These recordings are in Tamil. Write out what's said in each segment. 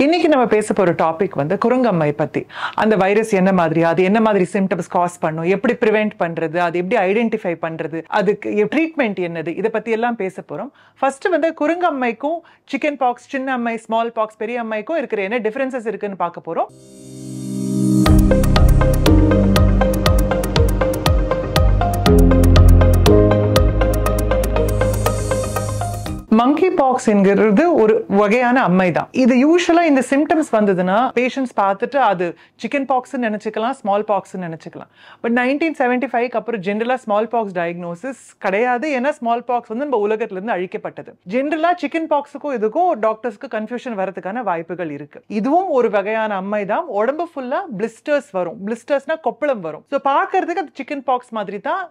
இன்னைக்கு நம்ம பேச போற டாபிக் வந்து குரங்கம்மை பத்தி. அந்த வைரஸ் என்ன மாதிரி, அது என்ன மாதிரி சிம்டம்ஸ் காஸ் பண்ணும், எப்படி ப்ரிவென்ட் பண்றது, அது எப்படி ஐடென்டிஃபை பண்றது, அதுக்கு ட்ரீட்மெண்ட் என்னது, இதை பத்தி எல்லாம் பேச போறோம். ஃபர்ஸ்ட் வந்து குரங்கம்மைக்கும் சிக்கன் பாக்ஸ், சின்ன அம்மை, ஸ்மால் பாக்ஸ், பெரிய அம்மைக்கும் இருக்கிற என்ன டிஃபரன்சஸ் இருக்குன்னு பார்க்க போறோம். மங்கி பாக்ஸ் என்கிறது ஒரு வகையான அம்மை தான். இது யூசுவலா இந்த சிம்டம்ஸ் வந்ததுன்னா பேஷண்ட்ஸ் பார்த்துட்டு அது சிக்கன் பாக்ஸ் நினைச்சுக்கலாம், ஸ்மால் பாக்ஸ் நினைச்சுக்கலாம். பட் 1975 அப்புறம் ஜென்ரலா ஸ்மால் பாக்ஸ் டயக்னோசிஸ் கிடையாது. ஏன்னா ஸ்மால் பாக்ஸ் வந்து நம்ம உலகத்துல இருந்து அழிக்கப்பட்டது. ஜென்ரலா சிக்கன் பாக்ஸுக்கும் இதுக்கும் டாக்டர்ஸ்க்கு கன்ஃபியூஷன் வரதுக்கான வாய்ப்புகள் இருக்கு. இதுவும் ஒரு வகையான அம்மை தான். உடம்பு ஃபுல்லா பிளிஸ்டர்ஸ் வரும். பிளிஸ்டர்ஸ்னா கொப்பளம் வரும். ஸோ பார்க்கறதுக்கு அது சிக்கன் பாக்ஸ் மாதிரி தான்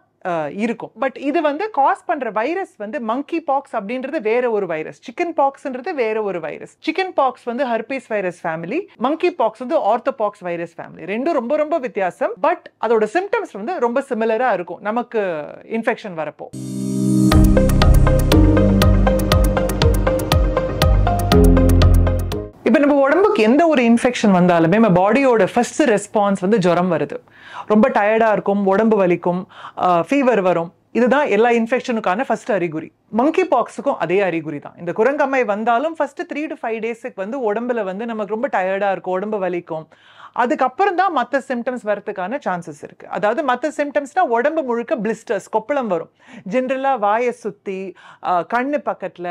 இருக்கும். பட் இது வந்து காஸ் பண்ற வைரஸ் வந்து மங்கி பாக்ஸ் அப்படின்றது வேற ஒரு வைரஸ், சிக்கன் பாக்ஸ்ன்றது வேற ஒரு வைரஸ். சிக்கன் பாக்ஸ் வந்து ஹெர்பீஸ் வைரஸ் ஃபேமிலி, மங்கி பாக்ஸ் வந்து ஆர்த்தோபாக்ஸ் வைரஸ் ஃபேமிலி. ரெண்டும் ரொம்ப ரொம்ப வித்தியாசம். பட் அதோட சிம்டம்ஸ் வந்து ரொம்ப சிமிலரா இருக்கும் நமக்கு இன்ஃபெக்ஷன் வரப்போ. இப்போ நம்ம உடம்புக்கு எந்த ஒரு இன்ஃபெக்ஷன் வந்தாலுமே நம்ம பாடியோட ஃபர்ஸ்ட் ரெஸ்பான்ஸ் வந்து ஜுரம் வருது, ரொம்ப டயர்டா இருக்கும், உடம்பு வலிக்கும், ஃபீவர் வரும். இதுதான் எல்லா இன்ஃபெக்ஷனுக்கான ஃபர்ஸ்ட் அறிகுறி. மங்கி பாக்ஸுக்கும் அதே அறிகுறி தான். இந்த குரங்கம்மை வந்தாலும் ஃபர்ஸ்ட் 3 to 5 டேஸுக்கு வந்து உடம்புல வந்து நமக்கு ரொம்ப டயர்டா இருக்கும், உடம்பு வலிக்கும். அதுக்கப்புறம் தான் மற்ற சிம்டம்ஸ் வரதுக்கான சான்சஸ் இருக்கு. அதாவது மற்ற சிம்டம்ஸ்னா உடம்பு முழுக்க பிளிஸ்டர்ஸ், கொப்பளம் வரும். ஜென்ரலா வாயை சுத்தி, கண்ணு பக்கத்துல,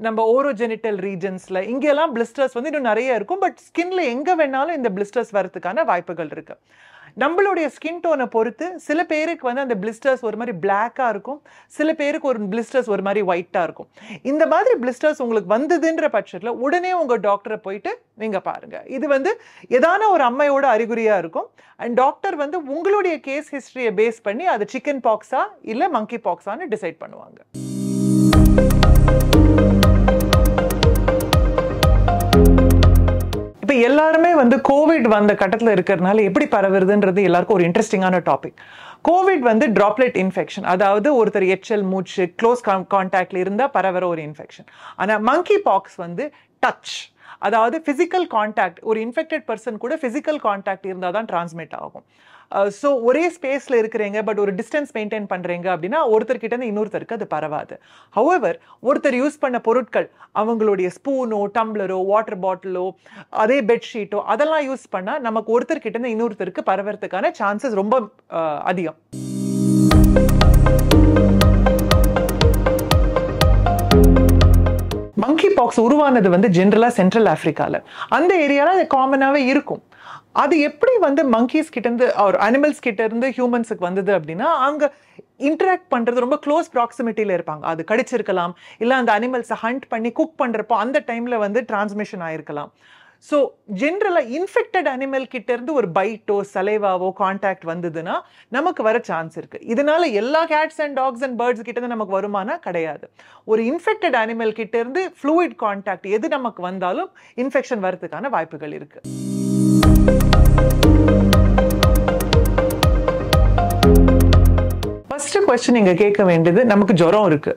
நம்ம ஓரோஜெனிட்டல் ரீஜன்ஸ்ல இங்கெல்லாம் பிளிஸ்டர்ஸ் வந்து இன்னும் நிறைய இருக்கும். பட் ஸ்கின்ல எங்க வேணாலும் இந்த பிளிஸ்டர்ஸ் வரதுக்கான வாய்ப்புகள் இருக்கு. நம்மளுடைய ஸ்கின் டோனை பொறுத்து சில பேருக்கு வந்து அந்த பிளிஸ்டர்ஸ் ஒரு மாதிரி பிளாக்கா இருக்கும், சில பேருக்கு ஒரு பிளிஸ்டர்ஸ் ஒரு மாதிரி ஒயிட்டா இருக்கும். இந்த மாதிரி பிளிஸ்டர்ஸ் உங்களுக்கு வந்ததுன்ற பட்சத்துல உடனே உங்க டாக்டரை போயிட்டு நீங்க பாருங்க. இது வந்து ஏதான ஒரு அம்மையோட அறிகுறியா இருக்கும். அண்ட் டாக்டர் வந்து உங்களுடைய கேஸ் ஹிஸ்டரியை பேஸ் பண்ணி அது சிக்கன் பாக்ஸா இல்ல மங்கி பாக்ஸான்னு டிசைட் பண்ணுவாங்க. இப்போ எல்லாருமே வந்து கோவிட் வந்த கட்டத்தில் இருக்கிறதுனால எப்படி பரவுறதுன்றது எல்லாருக்கும் ஒரு இன்ட்ரெஸ்டிங்கான டாபிக். கோவிட் வந்து டிராப்லெட் இன்ஃபெக்ஷன், அதாவது ஒருத்தர் எச்சல், மூச்சு, க்ளோஸ் கான்டாக்ட்ல இருந்தால் பரவுற ஒரு இன்ஃபெக்ஷன். ஆனால் மங்கி பாக்ஸ் வந்து டச், அதாவது பிசிக்கல் கான்டாக்ட், ஒரு இன்ஃபெக்டட் பர்சன் கூட பிசிக்கல் கான்டாக்ட் இருந்தால் தான் டிரான்ஸ்மிட் ஆகும். ஸோ ஒரே ஸ்பேஸில் இருக்கிறீங்க பட் ஒரு டிஸ்டன்ஸ் மெயின்டைன் பண்ணுறீங்க அப்படின்னா ஒருத்தர்கிட்ட இருந்து இன்னொருத்தருக்கு அது பரவாது. ஹவெவர் ஒருத்தர் யூஸ் பண்ண பொருட்கள், அவங்களுடைய ஸ்பூனோ, டம்ளரோ, வாட்டர் பாட்டிலோ, அதே பெட்ஷீட்டோ அதெல்லாம் யூஸ் பண்ணால் நமக்கு ஒருத்தர்கிட்ட இருந்து இன்னொருத்தருக்கு பரவறதுக்கான சான்சஸ் ரொம்ப அதிகம். மங்கி பாக்ஸ் உருவானது வந்து ஜென்ரலா சென்ட்ரல் ஆப்பிரிக்கால, அந்த ஏரியால அது காமனாவே இருக்கும். அது எப்படி வந்து மங்கீஸ் கிட்ட இருந்து ஒரு அனிமல்ஸ் கிட்ட இருந்து ஹியூமன்ஸுக்கு வந்தது அப்படின்னா, அங்க இன்டராக்ட் பண்றது ரொம்ப க்ளோஸ் ப்ராக்சிமிட்டியில இருப்பாங்க. அது கடிச்சிருக்கலாம், இல்ல அந்த அனிமல்ஸை ஹண்ட் பண்ணி குக் பண்றப்போ அந்த டைம்ல வந்து டிரான்ஸ்மிஷன் ஆயிருக்கலாம். ஸோ ஜென்ரலா இன்ஃபெக்டட் அனிமல் கிட்ட இருந்து ஒரு பைட்டோ, சலைவாவோ கான்டாக்ட் வந்ததுன்னா நமக்கு வர சான்ஸ் இருக்கு. இதனால எல்லா cats and dogs and birds கிட்ட இருந்து நமக்கு வருமானா கிடையாது. ஒரு இன்ஃபெக்டட் அனிமல் கிட்ட இருந்து ஃப்ளூயிட் கான்டாக்ட் எது நமக்கு வந்தாலும் இன்ஃபெக்ஷன் வரதுக்கான வாய்ப்புகள் இருக்கு. ஃபர்ஸ்ட் क्वेश्चन நீங்க கேட்க வேண்டியது, நமக்கு ஜுரம் இருக்கு,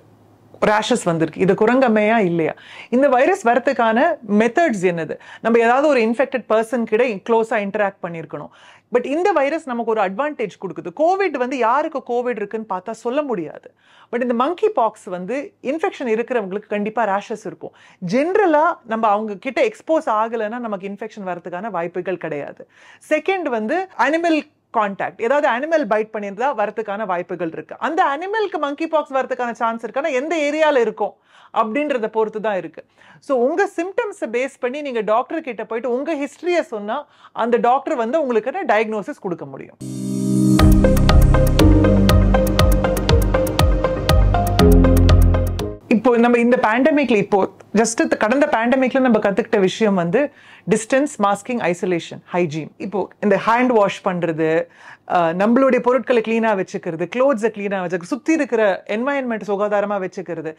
ரேஷஸ் வந்திருக்கு, இது குரங்கம்மையா இல்லையா? இந்த வைரஸ் வரதுக்கான மெத்தட்ஸ் என்னது? நம்ம ஏதாவது ஒரு இன்ஃபெக்டட் பர்சன் கிட்ட க்ளோஸா இன்டராக்ட் பண்ணியிருக்கணும். பட் இந்த வைரஸ் நமக்கு ஒரு அட்வான்டேஜ் கொடுக்குது. கோவிட் வந்து யாருக்கு கோவிட் இருக்குன்னு பார்த்தா சொல்ல முடியாது. பட் இந்த மங்கி பாக்ஸ் வந்து இன்ஃபெக்ஷன் இருக்கிறவங்களுக்கு கண்டிப்பா ரேஷஸ் இருக்கும். ஜென்ரலா நம்ம அவங்க கிட்ட எக்ஸ்போஸ் ஆகலைன்னா நமக்கு இன்ஃபெக்ஷன் வரதுக்கான வாய்ப்புகள் கிடையாது. செகண்ட் வந்து அனிமல் கான்டாக்ட், ஏதாவது அனிமல் பைட் பண்ணியிருந்தா வரதுக்கான வாய்ப்புகள் இருக்கு. அந்த அனிமலுக்கு மங்கி பாக்ஸ் வரதுக்கான சான்ஸ் இருக்குன்னா எந்த ஏரியால இருக்கும் அப்படின்றத பொறுத்து தான் இருக்கு. ஸோ உங்க சிம்டம்ஸை பேஸ் பண்ணி நீங்க டாக்டர் கிட்ட போயிட்டு உங்க ஹிஸ்டரியை சொன்னா அந்த டாக்டர் வந்து உங்களுக்கு டயக்னோசிஸ் கொடுக்க முடியும். இப்போ நம்ம இந்த பேண்டமிக்ல, இப்போ ஜஸ்ட் கடந்த பேண்டமிக்ல நம்ம கத்துக்கிட்ட விஷயம் வந்து டிஸ்டன்ஸ், மாஸ்கிங், ஐசோலேஷன், ஹைஜீன். இப்போ இந்த ஹேண்ட் வாஷ் பண்றது, நம்மளுடைய பொருட்களை கிளீனா வச்சுக்கிறது, க்ளோத்ஸை கிளீனா வச்சுக்கிறது, சுத்தி இருக்கிற என்வாயன்மெண்ட் சுகாதாரமா வச்சுக்கிறது,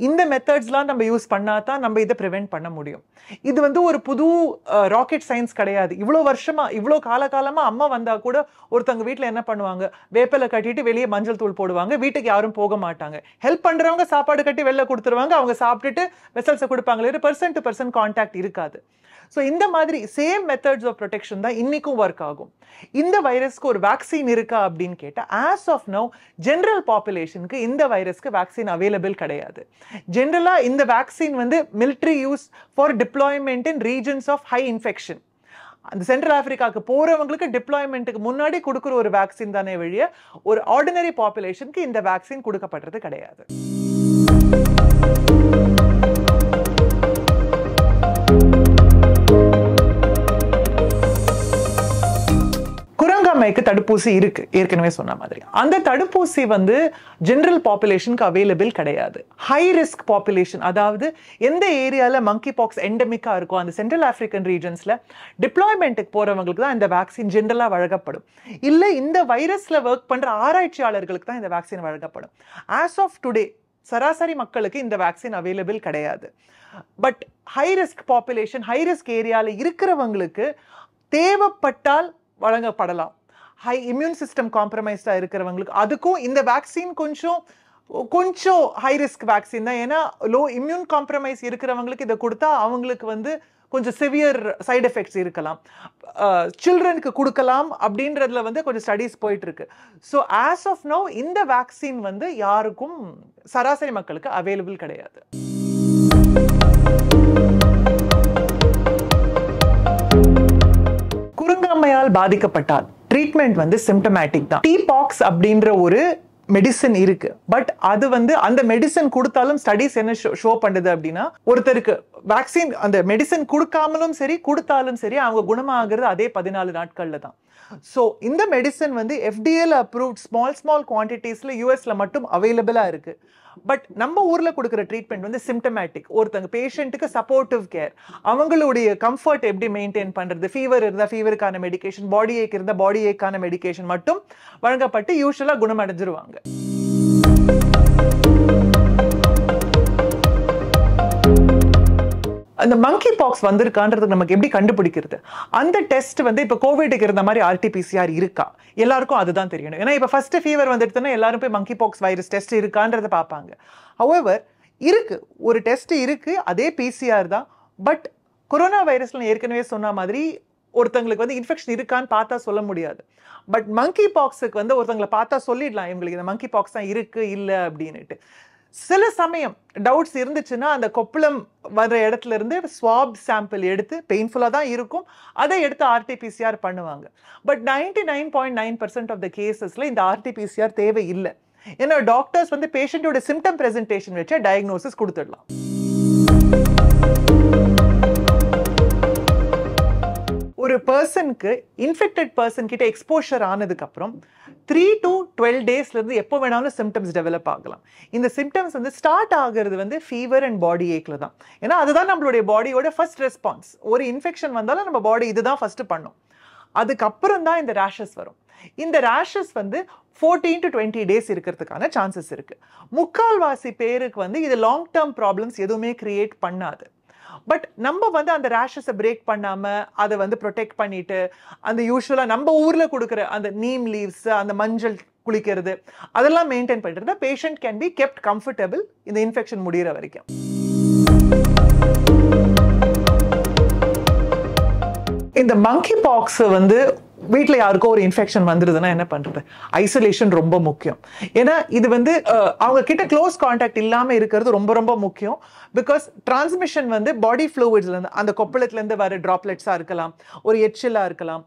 இந்த மெத்தட்ஸ்லாம் நம்ம யூஸ் பண்ணா தான் நம்ம இதை ப்ரிவென்ட் பண்ண முடியும். இது வந்து ஒரு புது ராக்கெட் சயின்ஸ் கிடையாது. இவ்வளோ வருஷமா, இவ்வளோ காலகாலமா அம்மா வந்தா கூட ஒருத்தவங்க வீட்டில் என்ன பண்ணுவாங்க, வேப்பிலை கட்டிட்டு வெளியே மஞ்சள் தூள் போடுவாங்க, வீட்டுக்கு யாரும் போக மாட்டாங்க. ஹெல்ப் பண்றவங்க சாப்பாடு கட்டி வெளில கொடுத்துருவாங்க, அவங்க சாப்பிட்டுட்டு வெசல்ஸை கொடுப்பாங்களே, பர்சன் டு பர்சன் கான்டாக்ட் இருக்காது. ஸோ இந்த மாதிரி சேம் மெத்தட்ஸ் ஆஃப் ப்ரொடெக்ஷன் தான் இன்னைக்கும் ஒர்க் ஆகும். இந்த வைரஸ்க்கு ஒரு வேக்சின் இருக்கா அப்படின்னு கேட்டால் ஆஸ் ஆஃப் நவ் ஜென்ரல் பாப்புலேஷனுக்கு இந்த வைரஸ்க்கு வேக்சின் அவைலபிள் கிடையாது. ஜென்ரலாக இந்த வேக்சின் வந்து military use for deployment in regions of high infection. அந்த சென்ட்ரல் ஆப்பிரிக்காவுக்கு போறவங்களுக்கு டிப்ளாய்மெண்ட்டுக்கு முன்னாடி கொடுக்குற ஒரு வேக்சின் தானே வழிய ஒரு ஆர்டினரி பாப்புலேஷனுக்கு இந்த வேக்சின் கொடுக்கப்படுறது கிடையாது. குரங்காமைக்கு தடுப்பூசி இருக்கு, ஏற்கனவே சொன்ன மாதிரி. அந்த தடுப்பூசி வந்து ஜெனரல் பாப்புலேஷனுக்கு அவைலபிள் கிடையாது. ஹை ரிஸ்க் பாப்புலேஷன், அதாவது எந்த ஏரியால மங்கி பாக்ஸ் எண்டமிக்கா இருக்கோ அந்த சென்ட்ரல் ஆப்பிரிக்கன் ரீஜன்ஸ்ல டிப்ளாய்மெண்ட்டுக்கு போறவங்களுக்கு தான் இந்த வேக்சின் ஜெனரலா வழங்கப்படும். இல்ல இந்த வைரஸ்ல ஒர்க் பண்ற ஆராய்ச்சியாளர்களுக்கு தான் இந்த வேக்சின் வழங்கப்படும். ஆஸ் ஆஃப் டுடே சராசரி மக்களுக்கு இந்த வேக்சின் அவைலபிள் கிடையாது. But high risk population, high risk ஏரியால இருக்கிறவங்களுக்கு தேவைப்பட்டால் வழங்கப்படலாம். ஹை இம்யூன் சிஸ்டம் காம்ப்ரமைஸ்டா இருக்கிறவங்களுக்கு அதுக்கும் இந்த வேக்சின் கொஞ்சம் ஹை ரிஸ்க் வேக்சின் தான். ஏன்னா லோ இம்யூன் காம்ப்ரமைஸ் இருக்கிறவங்களுக்கு இதை கொடுத்தா அவங்களுக்கு வந்து கொஞ்சம் சிவியர் சைடு எஃபெக்ட்ஸ் இருக்கலாம். சில்ட்ரனுக்கு கொடுக்கலாம் அப்படின்றதுல வந்து கொஞ்சம் ஸ்டடீஸ் போயிட்டு இருக்கு. ஸோ ஆஸ் ஆஃப் நவ் இந்த வேக்சின் வந்து யாருக்கும் சராசரி மக்களுக்கு அவைலபிள் கிடையாது. குரங்காமையால் பாதிக்கப்பட்டால் ட்ரீட்மெண்ட் வந்து சிம்டமேட்டிக் தான். டீபாக்ஸ் அப்படின்ற ஒரு மெடிசன் இருக்கு. பட் அது வந்து அந்த மெடிசன் கொடுத்தாலும் ஸ்டடீஸ் என்ன ஷோ பண்ணுது அப்படின்னா, ஒருத்தருக்கு வேக்சின் அந்த மெடிசன் கொடுக்காமலும் சரி கொடுத்தாலும் சரி அவங்க குணமாகிறது அதே 14 நாட்கள்ல தான். ஸோ இந்த மெடிசன் வந்து எஃப்டிஏல அப்ரூவ்ட் ஸ்மால் குவான்டிட்டிஸ்ல யூஎஸ்ல மட்டும் அவைலபிளா இருக்கு. பட் நம்ம ஊர்ல கொடுக்குற ட்ரீட்மெண்ட் வந்து சிம்டமேட்டிக். ஒருத்தங்க பேஷண்ட்டுக்கு சப்போர்ட்டிவ் கேர், அவங்களுடைய கம்ஃபர்ட் எப்படி மெயின்டைன் பண்றது, ஃபீவர் இருந்தா ஃபீவருக்கான மெடிகேஷன், பாடி ஏக் இருந்தா பாடி ஏக்கான மெடிகேஷன் மட்டும் வழங்கப்பட்டு யூஸ்வலா குணமடைஞ்சிருவாங்க. அந்த மங்கி பாக்ஸ் வந்திருக்கான்றதுக்கு நமக்கு எப்படி கண்டுபிடிக்கிறது? அந்த டெஸ்ட் வந்து இப்போ கோவிடுக்கு இருந்த மாதிரி ஆர்டிபிசிஆர் இருக்கா? எல்லாருக்கும் அதுதான் தெரியணும். ஏன்னா இப்போ ஃபர்ஸ்ட் ஃபீவர் வந்துடுதுன்னா எல்லாரும் போய் மங்கி பாக்ஸ் வைரஸ் டெஸ்ட் இருக்கான்றத பார்ப்பாங்க. ஹவெவர் இருக்கு, ஒரு டெஸ்ட் இருக்கு, அதே பிசிஆர் தான். பட் கொரோனா வைரஸ்ல ஏற்கனவே சொன்ன மாதிரி ஒருத்தங்களுக்கு வந்து இன்ஃபெக்ஷன் இருக்கான்னு பார்த்தா சொல்ல முடியாது. பட் மங்கி பாக்ஸுக்கு வந்து ஒருத்தங்களை பார்த்தா சொல்லிடலாம் இவங்களுக்கு இந்த மங்கி பாக்ஸ் தான் இருக்கு இல்லை அப்படின்னுட்டு. சில சமயம் டவுட்ஸ் இருந்துச்சுன்னா அந்த கொப்பளம் வர்ற இடத்துல இருந்து ஸ்வாப் சாம்பிள் எடுத்து, பெயின்ஃபுல்லாக தான் இருக்கும், அதை எடுத்து ஆர்டிபிசிஆர் பண்ணுவாங்க. பட் 99.9% ஆஃப் த கேசஸ்ல இந்த ஆர்டிபிசிஆர் தேவை இல்லை. ஏன்னா டாக்டர்ஸ் வந்து பேஷண்டோட சிம்டம் பிரசன்டேஷன் வச்சு டயக்னோசிஸ் கொடுத்துடலாம். ஒரு பர்சனுக்கு இன்ஃபெக்டட் பர்சன் கிட்ட எக்ஸ்போஷர் ஆனதுக்கு அப்புறம் 3 to 12 டேஸ்ல இருந்து எப்போ வேணாலும் சிம்டம்ஸ் டெவலப் ஆகலாம். இந்த சிம்டம்ஸ் வந்து ஸ்டார்ட் ஆகிறது வந்து ஃபீவர் அண்ட் பாடி ஏக்ல தான். ஏன்னா அதுதான் நம்மளுடைய பாடியோட ஃபர்ஸ்ட் ரெஸ்பான்ஸ். ஒரு இன்ஃபெக்ஷன் வந்தாலும் நம்ம பாடி இதுதான் ஃபர்ஸ்ட் பண்ணும். அதுக்கப்புறம் தான் இந்த ரேஷஸ் வரும். இந்த ரேஷஸ் வந்து 14 to 20 டேஸ் இருக்கிறதுக்கான சான்சஸ் இருக்கு. முக்கால்வாசி பேருக்கு வந்து இது லாங் டேர்ம் ப்ராப்ளம்ஸ் எதுவுமே கிரியேட் பண்ணாது. பட் நம்ம வந்து அந்த ரேஷஸை பிரேக் பண்ணாம அதை வந்து ப்ரொடெக்ட் பண்ணிட்டு அந்த யூஸ்வலா நம்ம ஊர்ல கொடுக்குற அந்த நீம் லீவ்ஸ், அந்த மஞ்சள் குளிக்கிறது அதெல்லாம் மெயின்டைன் பண்ணிட்டு patient can be kept comfortable இந்த இன்ஃபெக்ஷன் முடிகிற வரைக்கும். இந்த மங்கி பாக்ஸ் வந்து வீட்டில் யாருக்கோ ஒரு இன்ஃபெக்ஷன் வந்துருதுன்னா என்ன பண்றது? ஐசோலேஷன் ரொம்ப முக்கியம். ஏன்னா இது வந்து அவங்க கிட்ட க்ளோஸ் கான்டாக்ட் இல்லாம இருக்கிறது ரொம்ப ரொம்ப முக்கியம். பிகாஸ் டிரான்ஸ்மிஷன் வந்து பாடி ஃப்ளூயிட்ஸ்ல இருந்து, அந்த கொப்பளத்துல இருந்து வர டிராப்லெட்ஸா இருக்கலாம், ஒரு எச்சிலா இருக்கலாம்.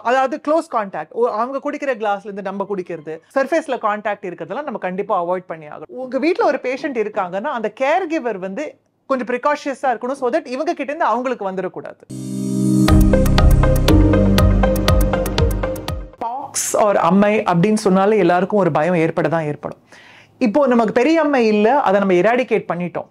அதாவது க்ளோஸ் கான்டாக்ட், அவங்க குடிக்கிற கிளாஸ்ல இருந்து நம்ம குடிக்கிறது, சர்ஃபேஸ்ல கான்டாக்ட் இருக்கிறதெல்லாம் நம்ம கண்டிப்பா அவாய்ட் பண்ணி ஆகணும். உங்க வீட்டில் ஒரு பேஷண்ட் இருக்காங்கன்னா அந்த கேர் கிவர் வந்து கொஞ்சம் ப்ரிகாஷியஸா இருக்கணும். ஸோ தட் இவங்க கிட்ட இருந்து அவங்களுக்கு வந்துடக்கூடாது. பாக்ஸ் ஆர் அம்மை அப்படின்னு சொன்னாலே எல்லாருக்கும் ஒரு பயம் ஏற்படும். இப்போ நமக்கு பெரிய அம்மை இல்லை, அதை நம்ம எராடிகேட் பண்ணிட்டோம்.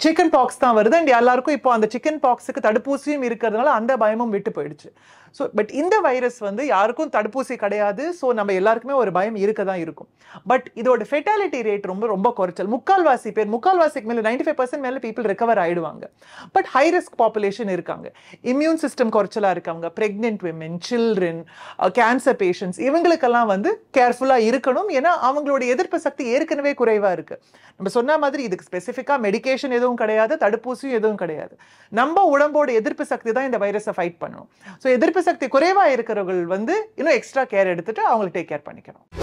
சிக்கன் பாக்ஸ் தான் வருது. அண்ட் எல்லாருக்கும் இப்போ அந்த சிக்கன் பாக்ஸுக்கு தடுப்பூசியும் இருக்கிறதுனால அந்த பயமும் விட்டு போயிடுச்சு. ஸோ பட் இந்த வைரஸ் வந்து யாருக்கும் தடுப்பூசி கிடையாது. ஸோ நம்ம எல்லாருக்குமே ஒரு பயம் இருக்க தான் இருக்கும். பட் இதோட ஃபெட்டாலிட்டி ரேட் ரொம்ப ரொம்ப குறைச்சல். முக்கால்வாசிக்கு மேலே 95% மேலே பீப்புள் ரெக்கவர் ஆயிடுவாங்க. பட் ஹை ரிஸ்க் பாப்புலேஷன் இருக்காங்க, இம்யூன் சிஸ்டம் குறைச்சலாக இருக்காங்க, pregnant women, children, cancer patients, இவங்களுக்கெல்லாம் வந்து கேர்ஃபுல்லாக இருக்கணும். ஏன்னா அவங்களோட எதிர்ப்பு சக்தி ஏற்கனவே குறைவாக இருக்கு. நம்ம சொன்ன மாதிரி இதுக்கு ஸ்பெசிஃபிக்காக மெடிகேஷன் எதுவும் கிடையாது, தடுப்பூசியும் எதுவும் கிடையாது. நம்ம உடம்போட எதிர்ப்பு சக்தி தான் இந்த வைரஸை ஃபைட் பண்ணணும். ஸோ எதிர்ப்பு சக்தி குறைவா இருக்கிறவர்கள் வந்து இன்னும் எக்ஸ்ட்ரா கேர் எடுத்துட்டு அவங்களுக்கு டேக் கேர் பண்ணிக்கணும்.